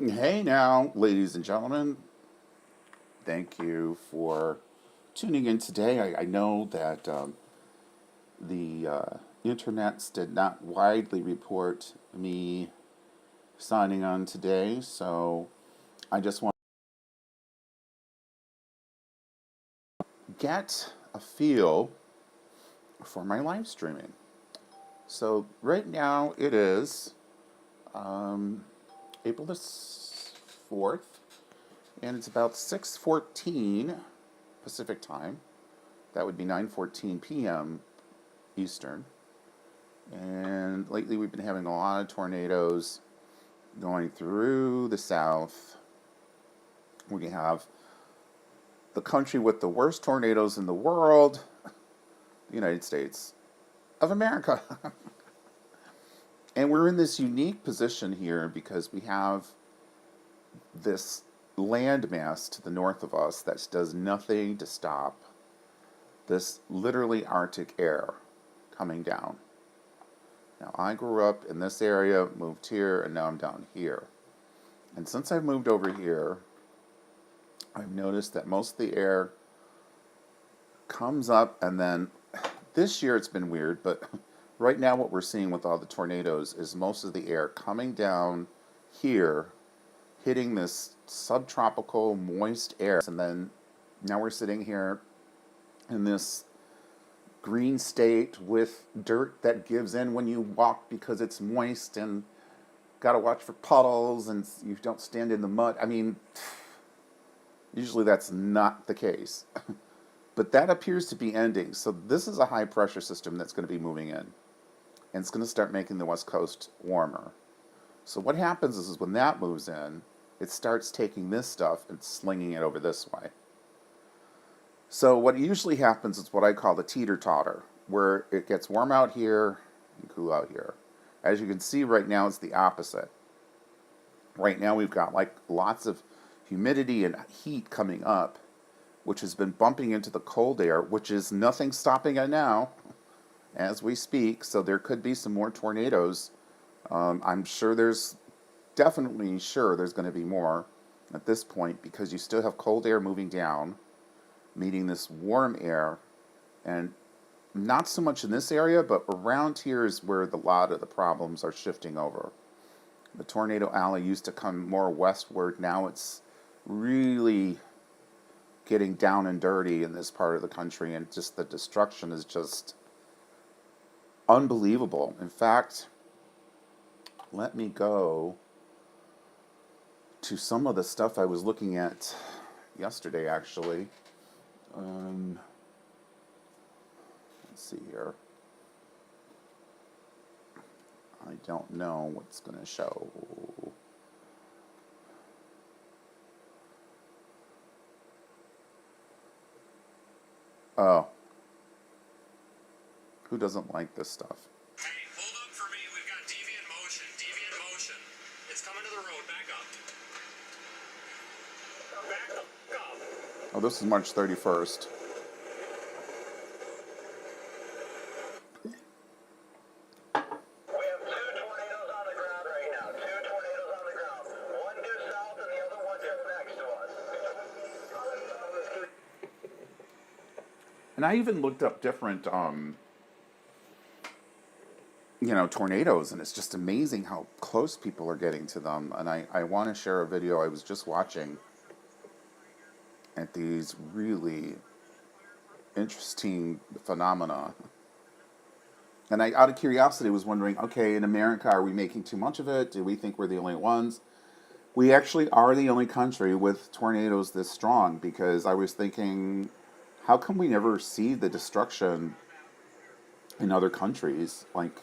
Hey now, ladies and gentlemen. Thank you for tuning in today. I know that the internets did not widely report me signing on today, so I just want to get a feel for my live streaming. So right now it is um, April the 4th, and it's about 6:14 Pacific time. That would be 9:14 p.m. Eastern. And lately we've been having a lot of tornadoes going through the south. We have the country with the worst tornadoes in the world, the United States of America. And we're in this unique position here because we have this landmass to the north of us that does nothing to stop this literally Arctic air coming down. Now, I grew up in this area, moved here, and now I'm down here. And since I've moved over here, I've noticed that most of the air comes up, and then this year it's been weird, but right now what we're seeing with all the tornadoes is most of the air coming down here, hitting this subtropical moist air, and then now we're sitting here in this green state with dirt that gives in when you walk because it's moist, and got to watch for puddles and you don't stand in the mud. I mean, usually that's not the case. But that appears to be ending. So this is a high pressure system that's going to be moving in. And it's going to start making the West Coast warmer. So what happens is when that moves in, it starts taking this stuff and slinging it over this way. So what usually happens is what I call the teeter-totter, where it gets warm out here and cool out here. As you can see right now, it's the opposite. Right now we've got like lots of humidity and heat coming up, which has been bumping into the cold air, which is nothing stopping it now as we speak. So there could be some more tornadoes. I'm sure definitely sure there's going to be more at this point because you still have cold air moving down, meeting this warm air, and not so much in this area, but around here is where a lot of the problems are shifting over. The tornado alley used to come more westward. Now it's really getting down and dirty in this part of the country, and just the destruction is just unbelievable. In fact, let me go to some of the stuff I was looking at yesterday, actually. Let's see here. I don't know what's going to show. Oh. Who doesn't like this stuff? Hey, hold up for me. We've got deviant motion. Deviant motion. It's coming to the road. Back up. Back up. Oh, this is March 31st. We have two tornadoes on the ground right now. Two tornadoes on the ground. One due south and the other one just next to us. And I even looked up different, tornadoes, and it's just amazing how close people are getting to them. And I want to share a video I was just watching at these really interesting phenomena. And I, out of curiosity, was wondering, okay, in America, are we making too much of it? Do we think we're the only ones? We actually are the only country with tornadoes this strong, because I was thinking, how come we never see the destruction in other countries? Like,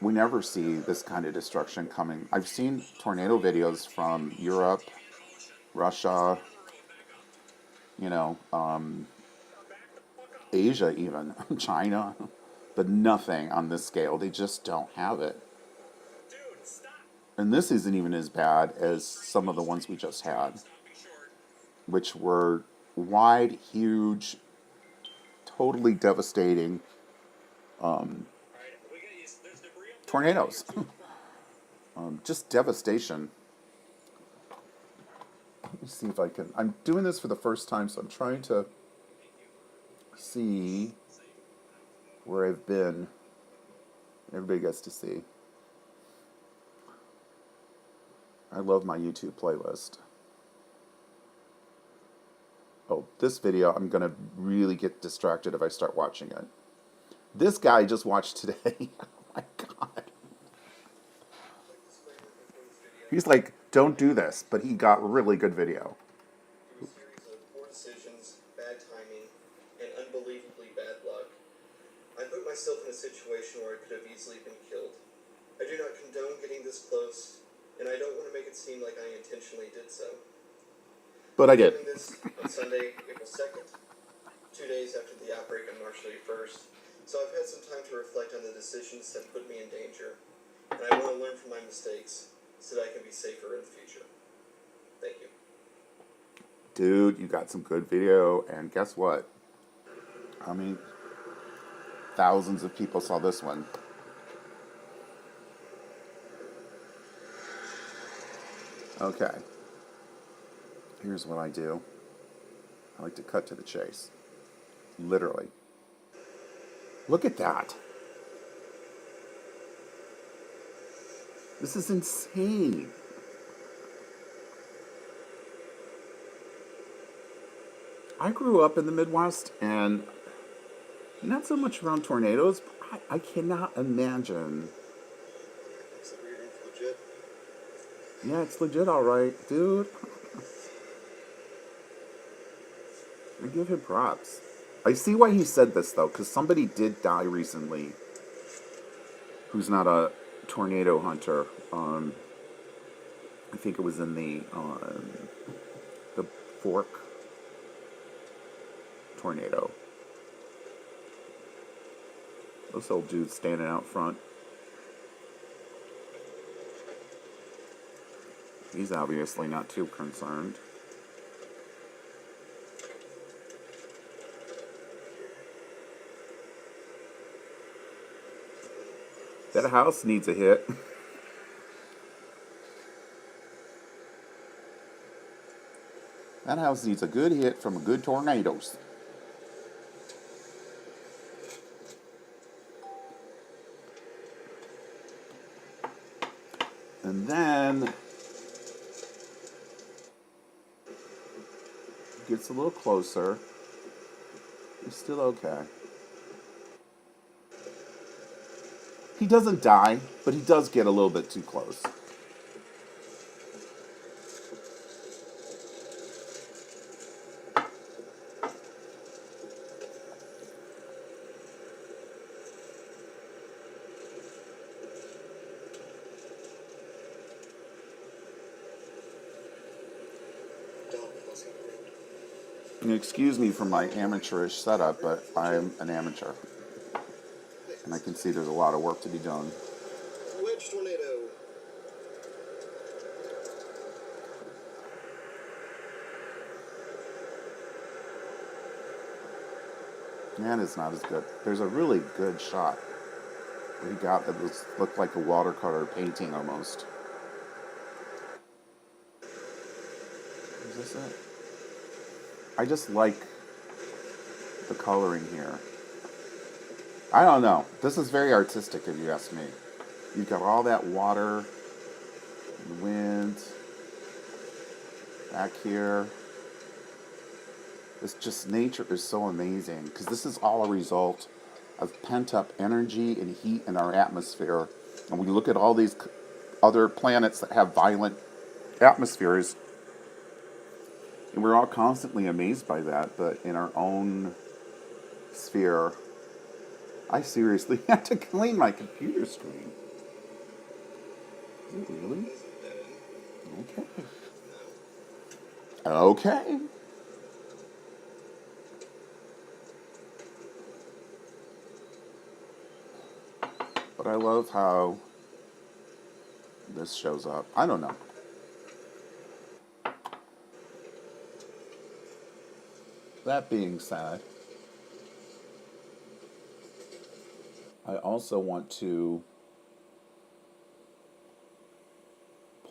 we never see this kind of destruction coming. I've seen tornado videos from Europe, Russia, Asia even, China, but nothing on this scale. They just don't have it. And this isn't even as bad as some of the ones we just had, which were wide, huge, totally devastating tornadoes. Just devastation. me see if I can. I'm doing this for the first time, so I'm trying to see where I've been. Everybody gets to see. I love my YouTube playlist. Oh, this video, I'm going to really get distracted if I start watching it. This guy I just watched today. Oh my God. He's like, don't do this, but he got really good video. Through a series of poor decisions, bad timing, and unbelievably bad luck, I put myself in a situation where I could have easily been killed. I do not condone getting this close, and I don't want to make it seem like I intentionally did so. But I did. Doing this on Sunday, April 2nd, 2 days after the outbreak on March 31st, so I've had some time to reflect on the decisions that put me in danger, and I want to learn from my mistakes so that I can be safer in the future. Thank you. Dude, you got some good video, and guess what? I mean, thousands of people saw this one. Okay. Here's what I do. I like to cut to the chase. Literally. Look at that. This is insane. I grew up in the Midwest and not so much around tornadoes, but I cannot imagine. Is the weird legit? Yeah, it's legit all right, dude. I give him props. I see why he said this, though, because somebody did die recently who's not a tornado hunter. I think it was in the Fork tornado. Those old dudes standing out front. He's obviously not too concerned. That house needs a hit. That house needs a good hit from a good tornadoes. And then gets a little closer. He's still okay. He doesn't die, but he does get a little bit too close. And excuse me for my amateurish setup, but I'm an amateur. And I can see there's a lot of work to be done. Wedge tornado. Man, it's not as good. There's a really good shot where he got that looked like a watercolor painting almost. Is this it? I just like the coloring here. I don't know. This is very artistic, if you ask me. You've got all that water, and wind, back here. It's just, nature is so amazing, because this is all a result of pent-up energy and heat in our atmosphere. And we look at all these other planets that have violent atmospheres, and we're all constantly amazed by that, but in our own sphere, I seriously had to clean my computer screen. Is it really? Okay. Okay. But I love how this shows up. I don't know. That being said, I also want to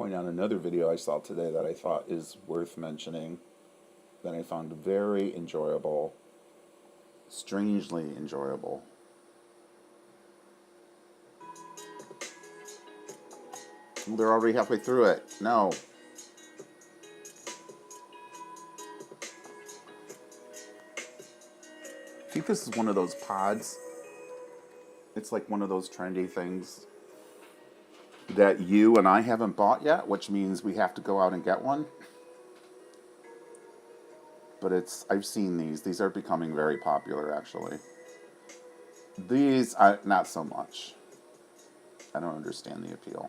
point out another video I saw today that I thought is worth mentioning, that I found very enjoyable, strangely enjoyable. They're already halfway through it. No. I think this is one of those pods. It's like one of those trendy things that you and I haven't bought yet, which means we have to go out and get one. But I've seen these. These are becoming very popular, actually. These, not so much. I don't understand the appeal.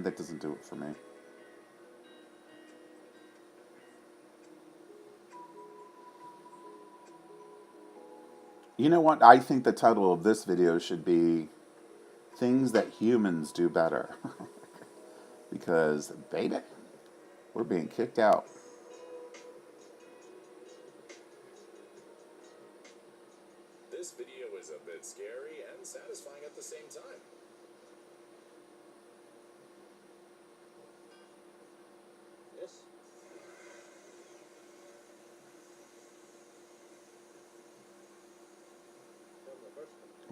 That doesn't do it for me. You know what? I think the title of this video should be Things That Humans Do Better. Because, baby, we're being kicked out. This video is a bit scary and satisfying at the same time. Yes.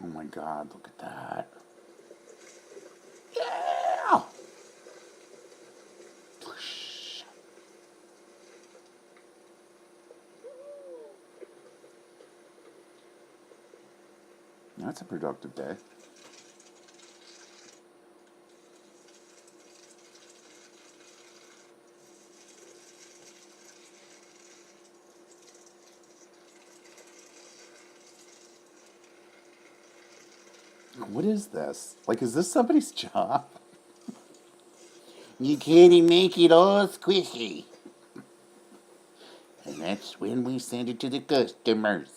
Oh my God, look at that. Yeah! That's a productive day. What is this? Like, is this somebody's job? You can't make it all squishy. And that's when we send it to the customers.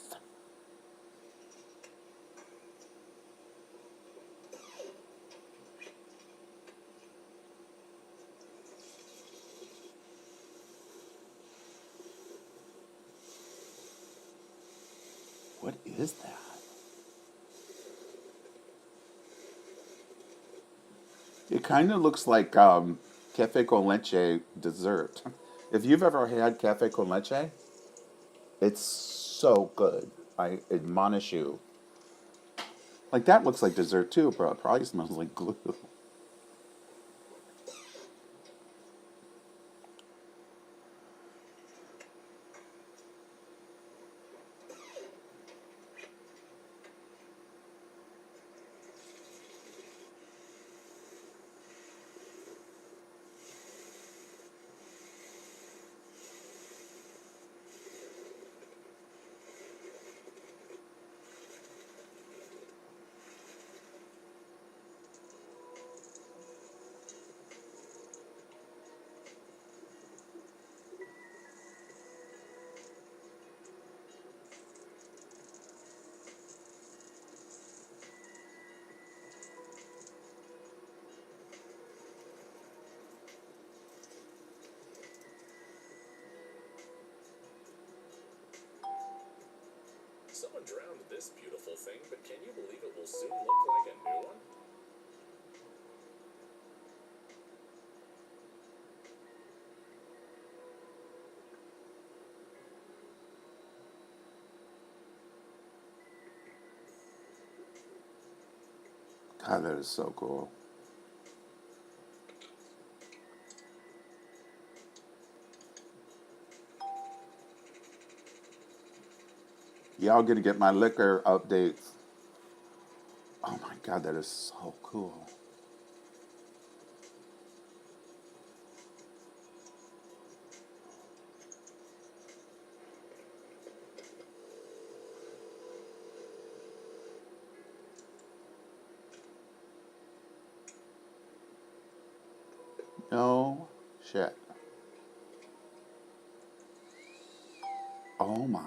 What is that? It kind of looks like cafe con leche dessert. If you've ever had cafe con leche, it's so good. I admonish you. Like, that looks like dessert too, but it probably smells like glue. Someone drowned this beautiful thing, but can you believe it will soon look like a new one? God, that is so cool. Y'all gonna get my liquor updates. Oh my God, that is so cool. No shit. Oh my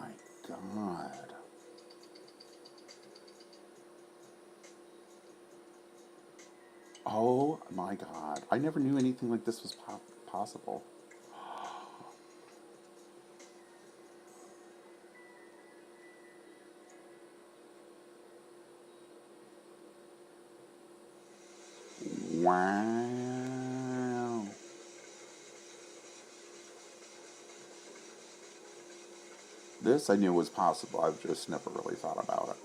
God. Oh my God. I never knew anything like this was possible. Wow. This I knew was possible. I've just never really thought about it.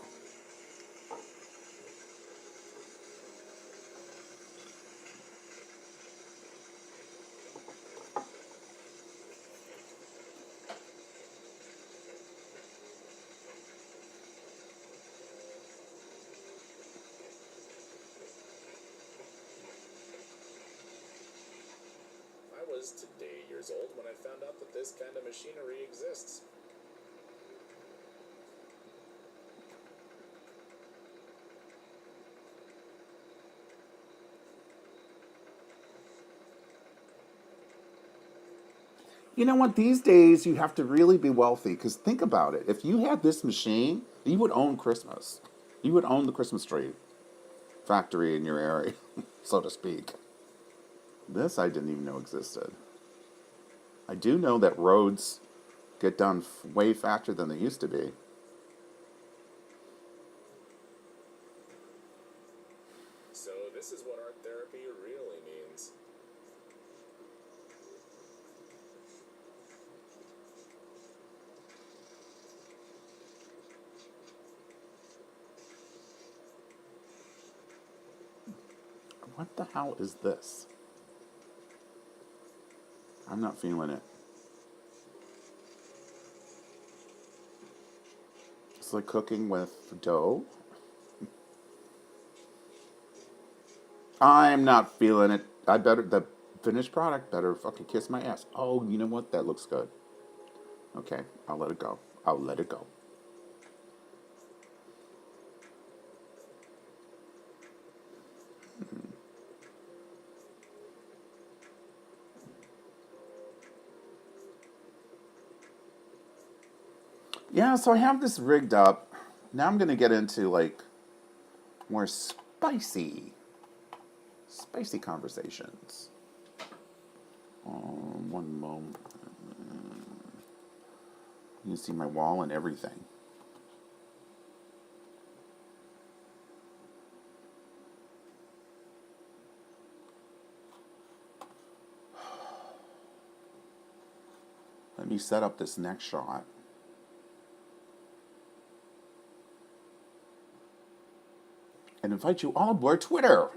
I was today years old when I found out that this kind of machinery exists. You know what? These days, you have to really be wealthy because think about it. If you had this machine, you would own Christmas. You would own the Christmas tree factory in your area, so to speak. This I didn't even know existed. I do know that roads get done way faster than they used to be. So this is what art therapy really means. What the hell is this? I'm not feeling it. It's like cooking with dough. I'm not feeling it. The finished product better fucking kiss my ass. Oh, you know what? That looks good. Okay, I'll let it go. I'll let it go. Yeah, so I have this rigged up. Now I'm gonna get into like more spicy conversations. One moment. You can see my wall and everything. Let me set up this next shot. And invite you all aboard Twitter,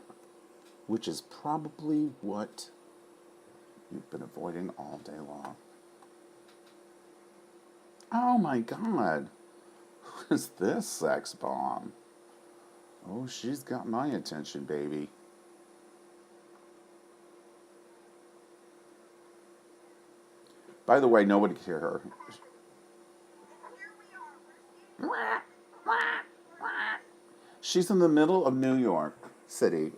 which is probably what you've been avoiding all day long. Oh my God. Who is this sex bomb? Oh, she's got my attention, baby. By the way, nobody can hear her. She's in the middle of New York City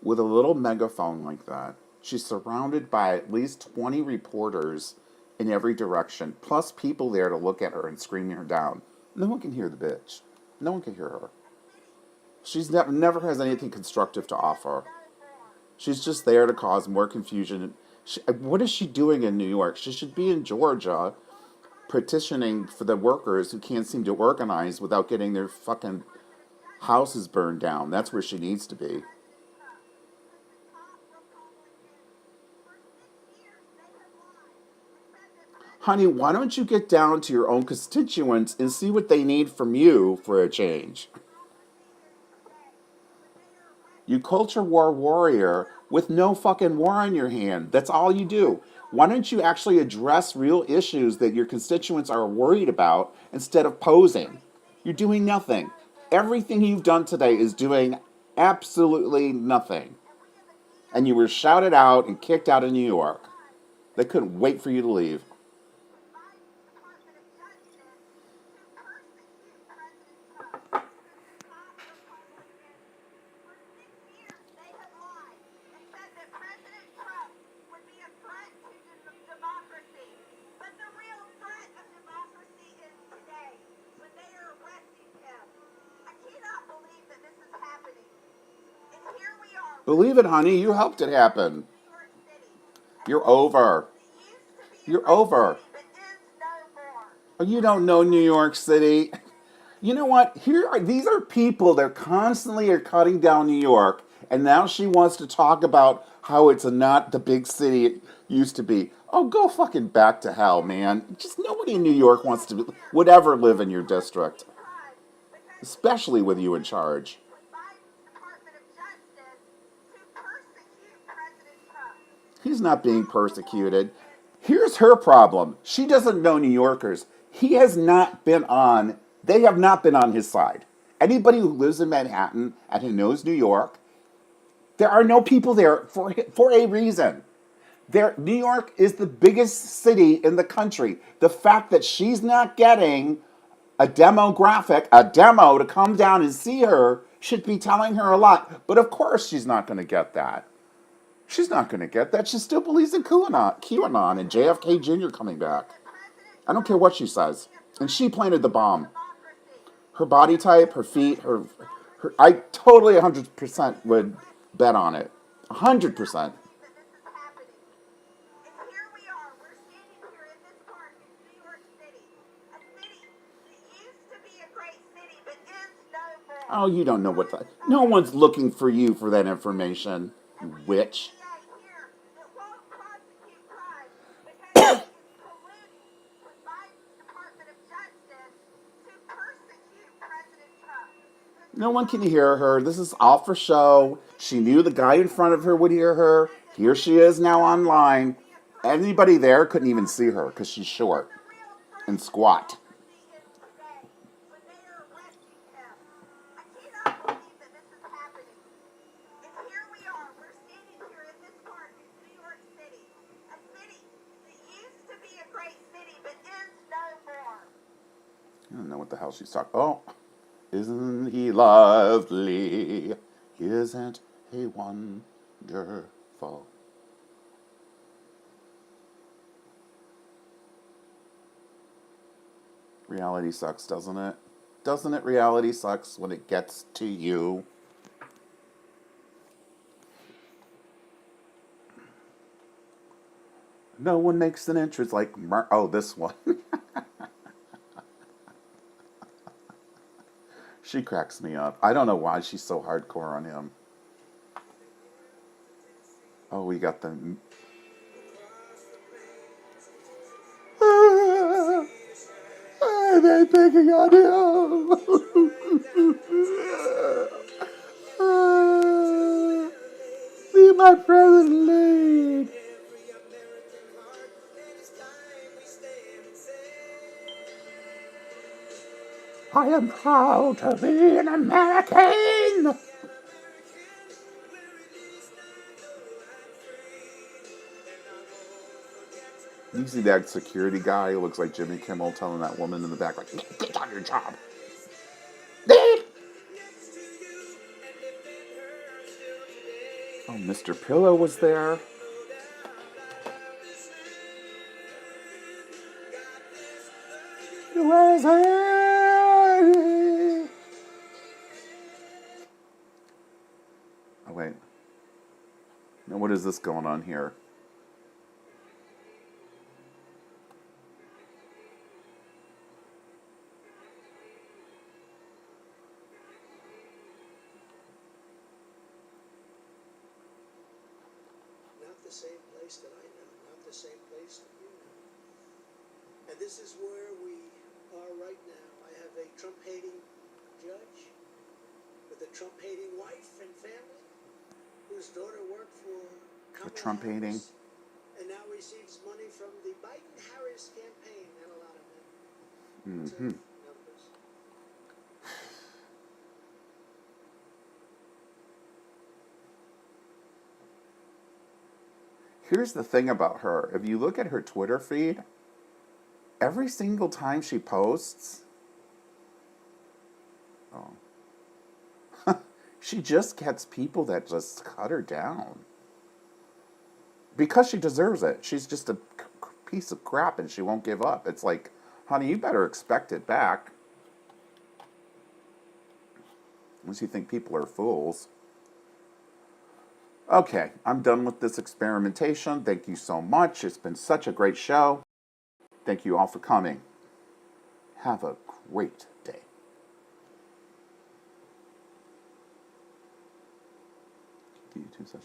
with a little megaphone like that. She's surrounded by at least 20 reporters in every direction, plus people there to look at her and scream her down. No one can hear the bitch. No one can hear her. She's never has anything constructive to offer. She's just there to cause more confusion. What is she doing in New York? She should be in Georgia petitioning for the workers who can't seem to organize without getting their fucking houses burned down. That's where she needs to be. Honey, why don't you get down to your own constituents and see what they need from you for a change? You culture war warrior with no fucking war on your hand. That's all you do. Why don't you actually address real issues that your constituents are worried about instead of posing? You're doing nothing. Everything you've done today is doing absolutely nothing. And you were shouted out and kicked out of New York. They couldn't wait for you to leave. Believe it, honey, you helped it happen. You're over. You're over. Oh, you don't know New York City. You know what? These are people that constantly are cutting down New York, And now she wants to talk about how it's not the big city it used to be. Oh, go fucking back to hell, man. Just nobody in New York wants to, would ever live in your district, especially with you in charge. He's not being persecuted. Here's her problem. She doesn't know New Yorkers. He has not been on, they have not been on his side. Anybody who lives in Manhattan and who knows New York, there are no people there for a reason. New York is the biggest city in the country. The fact that she's not getting a demo to come down and see her, should be telling her a lot. But of course she's not going to get that. She's not going to get that. She still believes in QAnon and JFK Jr. coming back. I don't care what she says. And she planted the bomb. Her body type, her feet, I totally 100% would bet on it. 100%. Oh, you don't know what that. No one's looking for you for that information, you witch. No one can hear her. This is all for show. She knew the guy in front of her would hear her. Here she is now online. Anybody there couldn't even see her because she's short and squat. I don't know what the hell she's talking. Oh, isn't he lovely? Isn't he wonderful? Reality sucks, doesn't it? Doesn't it? Reality sucks when it gets to you. No one makes an entrance like this one. She cracks me up. I don't know why she's so hardcore on him. Oh, we got the... They're picking on him. Leave my president lead. I am proud to be an American. You see that security guy who looks like Jimmy Kimmel telling that woman in the back, like, get on your job. Oh, Mr. Pillow was there. USA. Oh, wait. Now, what is this going on here? Not the same place that I know, not the same place that you know. And this is where we are right now. I have a Trump-hating judge with a Trump-hating wife and family whose daughter worked for Kamala Trump-hating? Harris and now receives money from the Biden-Harris campaign and a lot of them. Mm-hmm. Numbers. Here's the thing about her. If you look at her Twitter feed, every single time she posts, she just gets people that just cut her down. Because she deserves it. She's just a piece of crap and she won't give up. It's like, honey, you better expect it back. Unless you think people are fools. Okay, I'm done with this experimentation. Thank you so much. It's been such a great show. Thank you all for coming. Have a great day. Key to such.